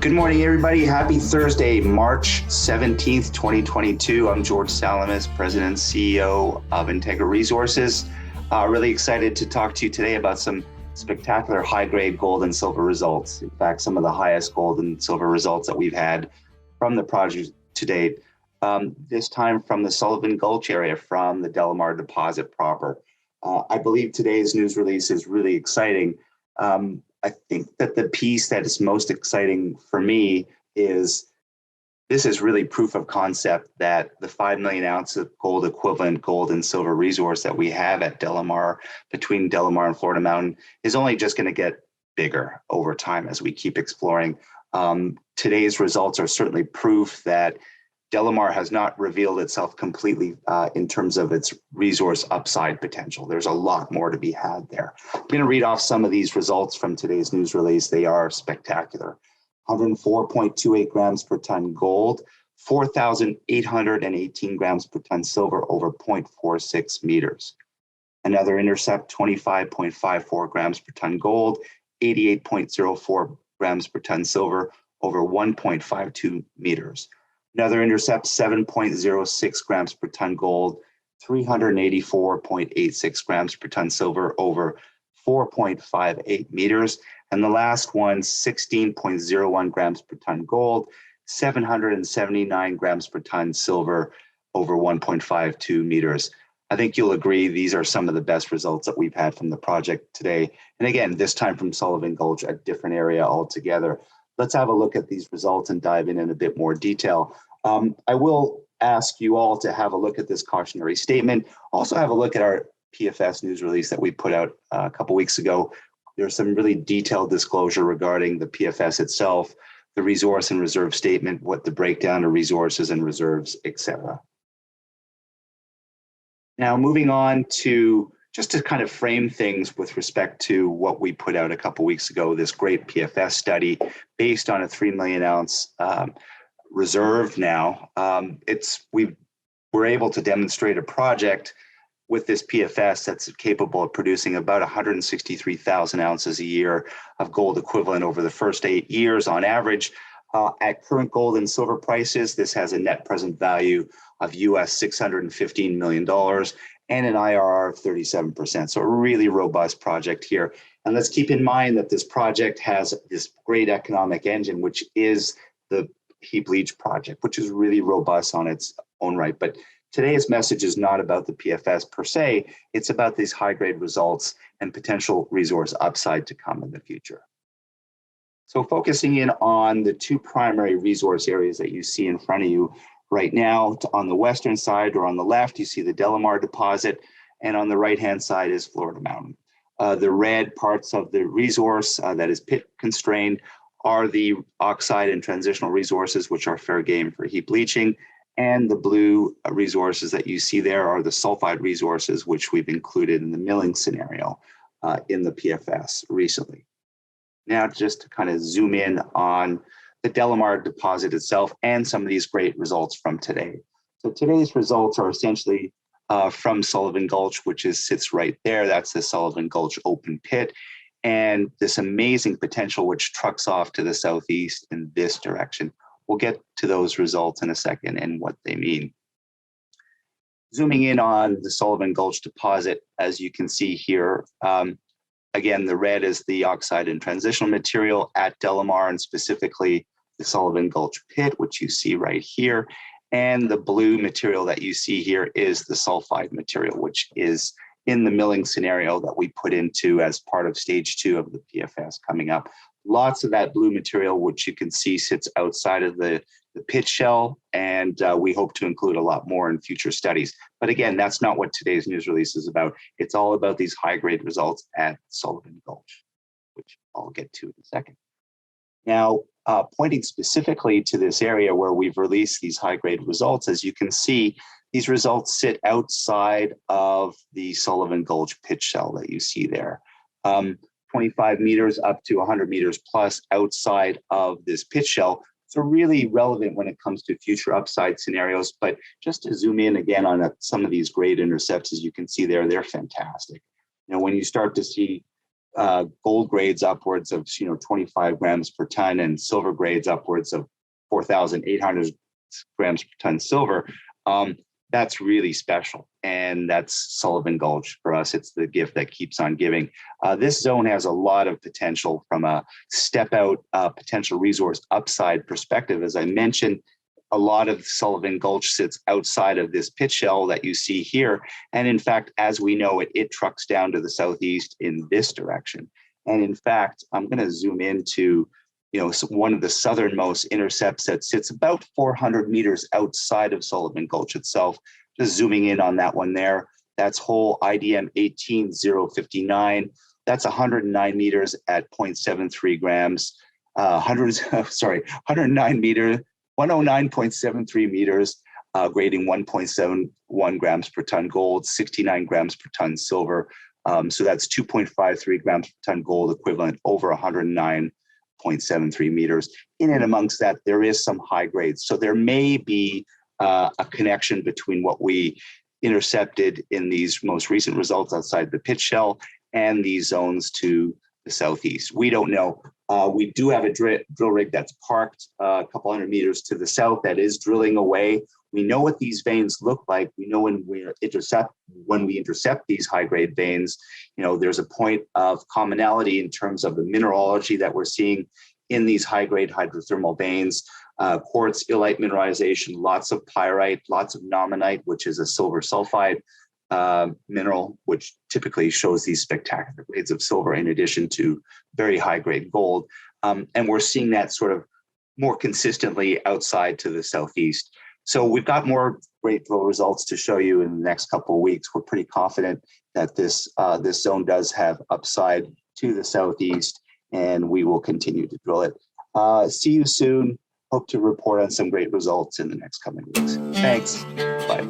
Good morning, everybody. Happy Thursday, March 17th, 2022. I'm George Salamis, President and CEO of Integra Resources. Really excited to talk to you today about some spectacular high-grade gold and silver results. In fact, some of the highest gold and silver results that we've had from the project to date. This time from the Sullivan Gulch area, from the DeLamar deposit proper. I believe today's news release is really exciting. I think that the piece that is most exciting for me is this is really proof of concept that the 5 million ounce of gold equivalent gold and silver resource that we have at DeLamar, between DeLamar and Florida Mountain, is only just going to get bigger over time as we keep exploring. Today's results are certainly proof that DeLamar has not revealed itself completely in terms of its resource upside potential. There's a lot more to be had there. I'm going to read off some of these results from today's news release. They are spectacular. 104.28 grams per ton gold, 4,818 grams per ton silver over 0.46 meters. Another intercept, 25.54 grams per ton gold, 88.04 grams per ton silver over 1.52 meters. Another intercept, 7.06 grams per ton gold, 384.86 grams per ton silver over 4.58 meters. And the last one, 16.01 grams per ton gold, 779 grams per ton silver over 1.52 meters. I think you'll agree these are some of the best results that we've had from the project today. And again, this time from Sullivan Gulch, a different area altogether. Let's have a look at these results and dive in a bit more detail. I will ask you all to have a look at this cautionary statement. Also have a look at our PFS news release that we put out a couple weeks ago. There's some really detailed disclosure regarding the PFS itself, the resource and reserve statement, what the breakdown of resources and reserves, etc. Now, moving on to just to kind of frame things with respect to what we put out a couple weeks ago, this great PFS study based on a 3 million ounce reserve now. We're able to demonstrate a project with this PFS that's capable of producing about 163,000 ounces a year of gold equivalent over the first 8 years on average. At current gold and silver prices, this has a net present value of US $615 million and an IRR of 37%. So a really robust project here. And let's keep in mind that this project has this great economic engine, which is the heap leach project, which is really robust on its own right. But today's message is not about the PFS per se. It's about these high-grade results and potential resource upside to come in the future. So focusing in on the two primary resource areas that you see in front of you right now, on the western side or on the left, you see the DeLamar deposit, and on the right-hand side is Florida Mountain. The red parts of the resource that is pit constrained are the oxide and transitional resources, which are fair game for heap leaching. And the blue resources that you see there are the sulfide resources, which we've included in the milling scenario in the PFS recently. Now, just to kind of zoom in on the DeLamar deposit itself and some of these great results from today. So today's results are essentially from Sullivan Gulch, which sits right there. That's the Sullivan Gulch open pit. And this amazing potential, which trucks off to the southeast in this direction. We'll get to those results in a second and what they mean. Zooming in on the Sullivan Gulch deposit, as you can see here, again, the red is the oxide and transitional material at DeLamar, and specifically the Sullivan Gulch pit, which you see right here. And the blue material that you see here is the sulfide material, which is in the milling scenario that we put into as part of stage 2 of the PFS coming up. Lots of that blue material, which you can see sits outside of the pit shell, and we hope to include a lot more in future studies. But again, that's not what today's news release is about. It's all about these high-grade results at Sullivan Gulch, which I'll get to in a second. Now, pointing specifically to this area where we've released these high-grade results, as you can see, these results sit outside of the Sullivan Gulch pit shell that you see there. 25 meters up to 100 meters plus outside of this pit shell. So really relevant when it comes to future upside scenarios. But just to zoom in again on some of these grade intercepts, as you can see there, they're fantastic. You know, when you start to see gold grades upwards of 25 grams per ton and silver grades upwards of 4,800 grams per ton silver. That's really special. And that's Sullivan Gulch. For us, it's the gift that keeps on giving. This zone has a lot of potential from a step out potential resource upside perspective. As I mentioned, a lot of Sullivan Gulch sits outside of this pit shell that you see here. And in fact, as we know it, it trucks down to the southeast in this direction. And in fact, I'm going to zoom into one of the southernmost intercepts that sits about 400 meters outside of Sullivan Gulch itself. Just zooming in on that one there. That's hole IDM 18059. That's 109 meters at 0.73 grams. 109 meters, 109.73 meters, grading 1.71 grams per ton gold, 69 grams per ton silver. So that's 2.53 grams per ton gold equivalent over 109.73 meters. In and amongst that, there is some high grades. So there may be a connection between what we intercepted in these most recent results outside the pit shell and these zones to the southeast. We don't know. We do have a drill rig that's parked a couple hundred meters to the south that is drilling away. We know what these veins look like. We know when we intercept these high-grade veins, there's a point of commonality in terms of the mineralogy that we're seeing in these high-grade hydrothermal veins. Quartz, illite mineralization, lots of pyrite, lots of nominite, which is a silver sulfide mineral, which typically shows these spectacular grades of silver in addition to very high-grade gold. And we're seeing that sort of more consistently outside to the southeast. So we've got more great drill results to show you in the next couple of weeks. We're pretty confident that this zone does have upside to the southeast, and we will continue to drill it. See you soon. Hope to report on some great results in the next coming weeks. Thanks. Bye.